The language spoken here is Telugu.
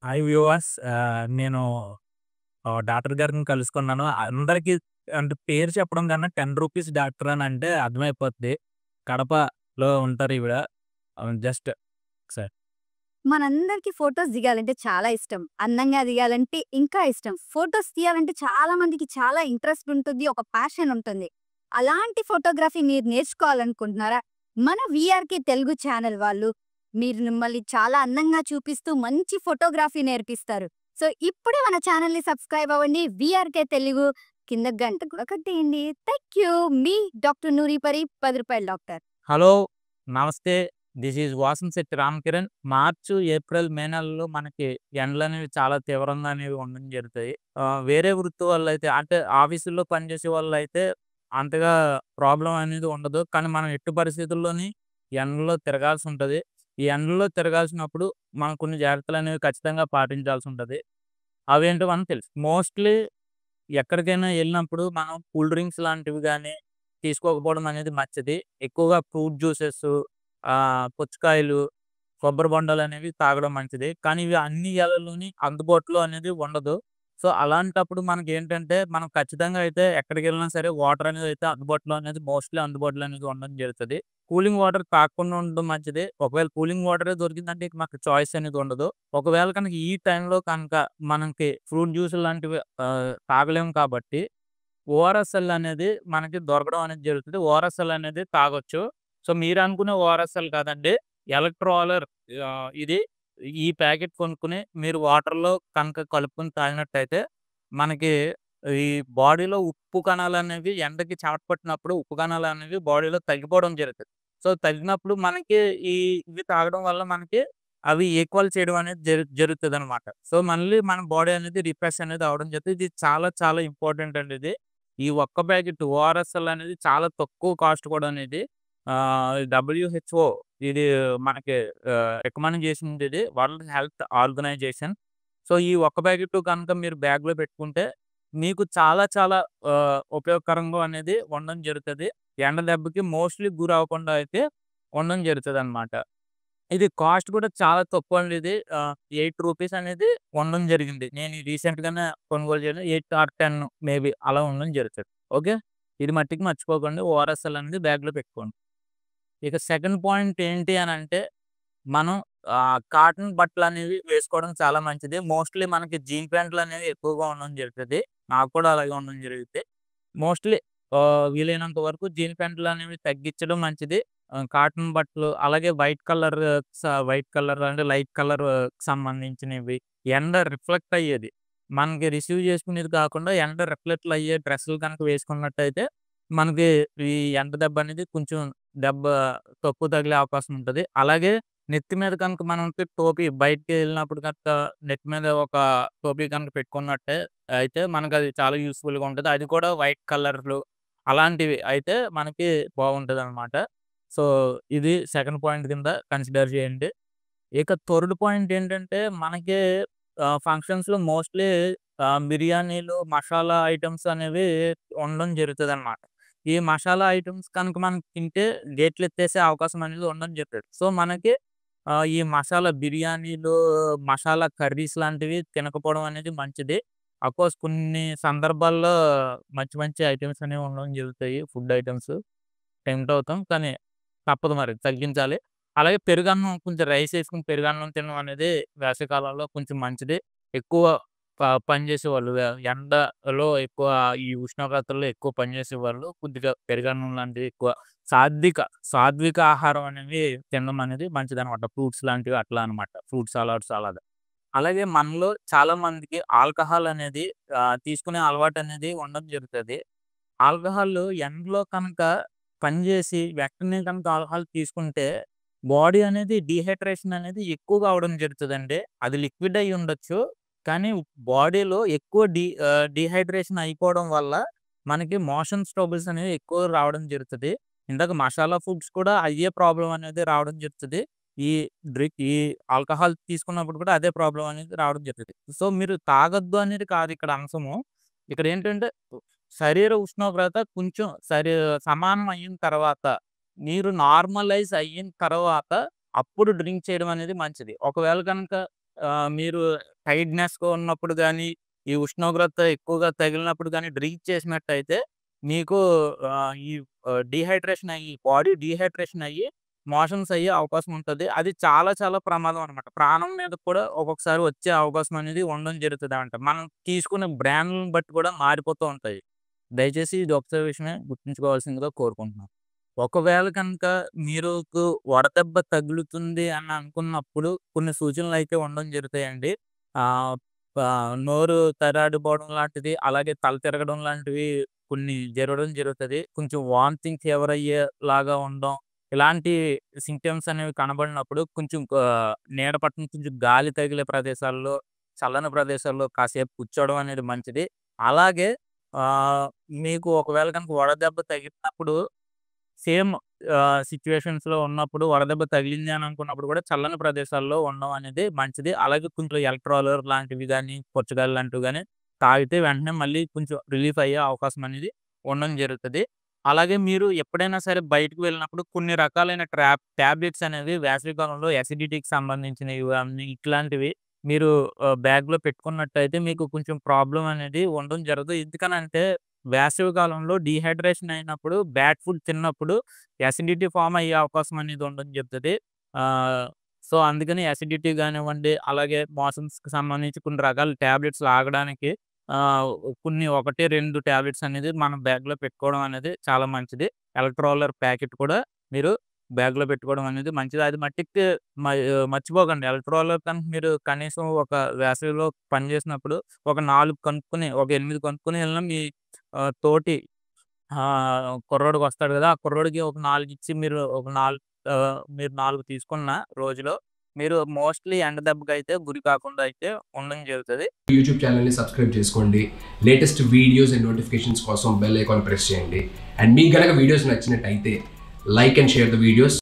Hi viewers. నేను డాక్టర్ గారిని కలుసుకున్నాను. అందరికి అంటే పేరు చెప్పడం కన్నా రూ. 10 డాక్టర్ అని అంటే అర్థమైపోద్ది. కడపలో ఉంటారు ఈవిడ. Just sir. మనందరికీ ఫోటోస్ దిగాలంటే చాలా ఇష్టం. అందంగా దిగాలంటే ఇంకా ఇష్టం. ఫోటోస్ తీయాలంటే చాలా మందికి చాలా ఇంట్రెస్ట్ ఉంటుంది. ఒక ప్యాషన్ ఉంటుంది. అలాంటి ఫోటోగ్రఫీ మీరు నేర్చుకోవాలనుకుంటున్నారా? మన వీఆర్‌కే తెలుగు ఛానల్ వాళ్ళు మీరు మిమ్మల్ని చాలా అందంగా చూపిస్తూ మంచి ఫోటోగ్రఫీ నేర్పిస్తారు. సో, ఇప్పుడే మన ఛానల్‌ని సబ్స్క్రైబ్ అవ్వండి. వీఆర్‌కే తెలుగు కింద గంట కూడా కొట్టేయండి. Thank you. మీ డాక్టర్ నూరిపరి రూ. 10 డాక్టర్. హలో! నమస్తే. This is Vasamsetti Ramakiran. March, April, May నెలలో మనకి ఎండలనేవి చాలా తీవ్రంగా అనేవి ఉండడం జరుగుతాయి. వేరే వృత్తి వాళ్ళైతే అంటే ఆఫీసుల్లో పనిచేసే వాళ్ళైతే అంతగా ప్రాబ్లమ్ అనేది ఉండదు. కానీ మనం ఎట్టి పరిస్థితుల్లోని ఎండలో తిరగాల్సుంటది. ఈ ఎండలో తిరగాల్సినప్పుడు మనం కొన్ని జాగ్రత్తలనేవి ఖచ్చితంగా పాటించాల్సుంటది. అవేంటో మనకు తెలుసు. మోస్ట్‌లీ ఎక్కడికైనా ఎళ్ళినప్పుడు మనం కూల్ డ్రింక్స్ లాంటివి గాని, తీసుకోకపోవడం అనేది మంచిది. ఎక్కువగా ఫ్రూట్ జ్యూసెసు, పుచ్చకాయలు, కొబ్బరి బొండాలనేవి తాగడం మంచిది. కానీ ఇవి అన్ని ఏళ్లలోని అందుబాటులో అనేది ఉండదు. సో, అలాంటప్పుడు మనకేంటంటే, మనం ఖచ్చితంగా అయితే ఎక్కడికెళ్ళినా సరే వాటర్ అనేది అయితే అందుబాటులో అనేది మోస్ట్‌లీ అందుబాటులో అనేది ఉండడం జరుగుతది. కూలింగ్ వాటర్ తాగకుండా ఉండడం మంచిదే. ఒకవేళ కూలింగ్ వాటరే దొరికిందంటే ఇక మాకు చాయిస్ అనేది ఉండదు. ఒకవేళ కనుక ఈ టైంలో కనుక మనకి ఫ్రూట్ జ్యూసులు లాంటివి తాగలేము కాబట్టి ఓఆర్ఎస్ఎల్ అనేది మనకి దొరకడం అనేది జరుగుతది. ఓఆర్ఎస్ఎల్ అనేది తాగొచ్చు. సో, మీరనుకునే ఓఆర్ఎస్ఎల్ కాదండి. ఎలక్ట్రోలర్ ఇది ఈ ప్యాకెట్ కొనుక్కొని మీరు వాటర్‌లో కనుక కలుపుకొని తాగినట్టయితే మనకి ఈ బాడీలో ఉప్పు కణాలనేవి ఎండకి చెమట పట్టినప్పుడు ఉప్పు కణాలనేవి బాడీలో తగ్గిపోవడం జరుగుతది. సో, తగ్గినప్పుడు మనకి ఈ ఇవి తాగడం వల్ల మనకి అవి ఈక్వల్ చేయడం అనేది జరుగుతదనమాట. సో, మళ్ళీ మన బాడీ అనేది రిఫ్రెష్ అనేది అవ్వడం జరుగుతది. ఇది చాలా చాలా ఇంపార్టెంట్ అండి ఇది. ఈ ఒక్క ప్యాకెట్ ఓఆర్ఎస్ఎల్ అనేది చాలా తక్కువ కాస్ట్ కూడా అనేది. డబ్ల్యూహెచ్ఓ ఇది మనకి రికమెండ్ చేసిందిది. World Health Organization. సో, ఈ ఒక్క ప్యాకెట్ కనుక మీరు బ్యాగ్‌లో పెట్టుకుంటే మీకు చాలా చాలా ఉపయోగకరంగా అనేది ఉండడం జరుగుతది. ఎండ దెబ్బకి మోస్ట్‌లీ గురవ్వకుండా అయితే ఉండడం జరుగుతదనమాట. ఇది కాస్ట్ కూడా చాలా తక్కువండి ఇది. రూ. 8 అనేది ఉండడం జరిగింది. నేను రీసెంట్‌గానే కొనుగోలు చేయడం 8 ఆర్ 10 మేబీ అలా ఉండడం జరుగుతది. ఓకే. ఇది మట్టికి మర్చిపోకండి. ఓఆర్ఎస్ఎల్ అనేది బ్యాగ్‌లో పెట్టుకోండి. ఇక సెకండ్ పాయింట్ ఏంటి అనంటే, మనం కాటన్ బట్టలనేవి వేసుకోవడం చాలా మంచిది. మోస్ట్‌లీ మనకి జీన్ ప్యాంట్‌లనేవి ఎక్కువగా ఉండడం జరుగుతది. నాకు కూడా అలాగే ఉండడం జరిగిద్ది. మోస్ట్‌లీ వీలైనంత వరకు జీన్ ప్యాంట్‌లనేవి తగ్గించడం మంచిది. కాటన్ బట్టలు అలాగే వైట్ కలర్ అంటే లైట్ కలర్ సంబంధించినవి ఎండ రిఫ్లెక్ట్ అయ్యేది. మనకి రిసీవ్ చేసుకునేది కాకుండా ఎండ రిఫ్లెక్ట్‌లు అయ్యే డ్రెస్సులు గనుక వేసుకున్నట్టయితే మనకి ఈ ఎండ దెబ్బ అనేది కొంచెం దెబ్బ తక్కువ తగిలే అవకాశం ఉంటది. అలాగే నెత్తి మీద కనుక మనకి టోపీ బయటికి వెళ్ళినప్పుడు గనుక నెత్తి మీద ఒక టోపీ కనుక పెట్టుకున్నట్టే అయితే మనకది చాలా యూజ్‌ఫుల్‌గా ఉంటది. అది కూడా వైట్ కలర్‌లు అలాంటివి అయితే మనకి బాగుంటదనమాట. సో, ఇది సెకండ్ పాయింట్ కింద కన్సిడర్ చేయండి. ఇక థర్డ్ పాయింట్ ఏంటంటే మనకి ఫంక్షన్స్‌లో మోస్ట్‌లీ బిర్యానీలు, మసాలా ఐటెమ్స్ అనేవి ఉండడం జరుగుతదనమాట. ఈ మసాలా ఐటెమ్స్ కనుక మనం తింటే గేట్లెత్తేసే అవకాశం అనేది ఉండడం జరుగుతది. సో, మనకి ఈ మసాలా బిర్యానీలు, మసాలా కర్రీస్ లాంటివి తినకపోవడం అనేది మంచిది. అఫ్‌కోర్స్ కొన్ని సందర్భాల్లో మంచి మంచి ఐటెమ్స్ అనేవి ఉండడం జరుగుతాయి. ఫుడ్ ఐటెమ్స్ టెంప్ట్ అవుతాం. కానీ తప్పదు మరి తగ్గించాలి. అలాగే పెరుగన్నం కొంచెం రైస్ ఏసుకొని పెరుగన్నం తినడం అనేది వేసవికాలంలో కొంచెం మంచిది. ఎక్కువ పని చేసేవాళ్ళు ఎండలో ఎక్కువ ఈ ఉష్ణోగ్రతల్లో ఎక్కువ పని చేసేవాళ్ళు కొద్దిగా పెరుగన్నం లాంటివి ఎక్కువ సాత్విక, సాత్విక ఆహారం అనేవి తినడం అనేది మంచిదనమాట. ఫ్రూట్స్ లాంటివి అట్లా అనమాట. ఫ్రూట్ సలాడ్స్ అలాగా. అలాగే మనలో చాలా మందికి ఆల్కహాల్ అనేది తీసుకునే అలవాటనేది ఉండడం జరుగుతది. ఆల్కహాల్ ఎండలో కనుక పనిచేసి వెంటనే కనుక ఆల్కహాల్ తీసుకుంటే బాడీ అనేది డీహైడ్రేషన్ అనేది ఎక్కువగా అవ్వడం జరుగుతదండి. అది లిక్విడ్ అయ్యి ఉండొచ్చు. కానీ బాడీలో ఎక్కువ డీహైడ్రేషన్ అయిపోవడం వల్ల మనకి మోషన్స్ ట్రబుల్స్ అనేవి ఎక్కువ రావడం జరుగుతది. ఇందాక మసాలా ఫుడ్స్ కూడా అయ్యే ప్రాబ్లమ్ అనేది రావడం జరుగుతది. ఈ ఈ ఆల్కహాల్ తీసుకున్నప్పుడు కూడా అదే ప్రాబ్లమ్ అనేది రావడం జరుగుతది. సో, మీరు తాగొద్దు అనేది కాదు ఇక్కడ అంశము. ఇక్కడేంటంటే శరీర ఉష్ణోగ్రత కొంచెం సమానం అయిన తర్వాత, నీరు నార్మలైజ్ అయిన తర్వాత అప్పుడు డ్రింక్ చేయడం అనేది మంచిది. ఒకవేళ గనక మీరు టైర్డ్‌నెస్‌గా ఉన్నప్పుడు గానీ, ఈ ఉష్ణోగ్రత ఎక్కువగా తగిలినప్పుడు గానీ డ్రింక్ చేసినట్టయితే మీకు డీహైడ్రేషన్ అయ్యి బాడీ డీహైడ్రేషన్ అయ్యి మోషన్స్ అయ్యే అవకాశం ఉంటది. అది చాలా చాలా ప్రమాదం అనమాట. ప్రాణం మీద కూడా ఒక్కొక్కసారి వచ్చే అవకాశం అనేది ఉండడం జరుగుతదంట. మనం తీసుకునే బ్రాండ్‌లను బట్టి కూడా మారిపోతూ ఉంటాయి. దయచేసి ఇది ఒక్క విషయమే గుర్తుంచుకోవాల్సిందిగా కోరుకుంటున్నాను. ఒకవేళ కనుక మీకు వడదెబ్బ తగులుతుంది అని అనుకున్నప్పుడు కొన్ని సూచనలైతే ఉండడం జరుగుతాయండి. ఆహ్, నోరు తడారిపోవడం లాంటిది, అలాగే తల తిరగడం లాంటివి కొన్ని జరగడం జరుగుతది. కొంచెం వామిటింగ్ ఫీవర్ అయ్యేలాగా ఉండడం. ఇలాంటి సింప్టమ్స్ అనేవి కనబడినప్పుడు కొంచెం నీడ పట్టున కొంచెం గాలి తగిలే ప్రదేశాల్లో, చల్లని ప్రదేశాల్లో కాసేపు కూర్చోవడం అనేది మంచిది. అలాగే ఆహ్, మీకు ఒకవేళ కనుక వడదెబ్బ తగిలినప్పుడు సేమ్ సిట్యుయేషన్స్‌లో ఉన్నప్పుడు వడదెబ్బ తగిలింది అని అనుకున్నప్పుడు కూడా చల్లని ప్రదేశాల్లో ఉండడం అనేది మంచిది. అలాగే కొంచెం ఎలక్ట్రాలర్ లాంటివి గాని, పుచ్చకాయలు లాంటివి గాని తాగితే వెంటనే మళ్ళీ కొంచెం రిలీఫ్ అయ్యే అవకాశం అనేది ఉండడం జరుగుతది. అలాగే మీరు ఎప్పుడైనా సరే బయటకి వెళ్ళినప్పుడు కొన్ని రకాలైన టాబ్లెట్స్ అనేవి వేసవికాలంలో అసిడిటీకి సంబంధించినవి అన్ని ఇట్లాంటివి మీరు బ్యాగ్‌లో పెట్టుకున్నట్టయితే మీకు కొంచెం ప్రాబ్లమ్ అనేది ఉండడం జరగదు. ఎందుకనంటే వేసవి కాలంలో డీహైడ్రేషన్ అయినప్పుడు బ్యాడ్ ఫుడ్ తిన్నప్పుడు అసిడిటీ ఫార్మ్ అయ్యే అవకాశం అనేది ఉండడం చెప్తది. ఆహ్, సో, అందుకని అసిడిటీ గానివ్వండి, అలాగే మోషన్స్‌కి సంబంధించి కొన్ని రకాల టాబ్లెట్స్ లాగడానికి ఆహ్, కొన్ని 1, 2 టాబ్లెట్స్ అనేది మనం బ్యాగ్‌లో పెట్టుకోవడం అనేది చాలా మంచిది. ఎలక్ట్రోలర్ ప్యాకెట్ కూడా మీరు బ్యాగ్‌లో పెట్టుకోవడం అనేది మంచిది. అది మట్టికి మర్చిపోకండి. ఎలక్ట్రోలర్ కనుక మీరు కనీసం ఒక వేసవిలో పని చేసినప్పుడు ఒక 4 కనుక్కొని, ఒక 8 కనుక్కొని వెళ్ళినా మీ తోటి కుర్రోడికొస్తాడు గదా! ఆ కుర్రోడికి ఒక 4 ఇచ్చి మీరు 4 తీసుకున్న రోజులో మీరు మోస్ట్‌లీ ఎండ దెబ్బకైతే గురి కాకుండా అయితే ఉండడం జరుగుతది. యూట్యూబ్ ఛానల్‌ని సబ్స్క్రైబ్ చేసుకోండి. లేటెస్ట్ వీడియోస్ అండ్ నోటిఫికేషన్స్ కోసం బెల్ ఐకాన్ ప్రెస్ చేయండి. అండ్ మీకు గనక వీడియోస్ నచ్చినట్టయితే like and share the videos.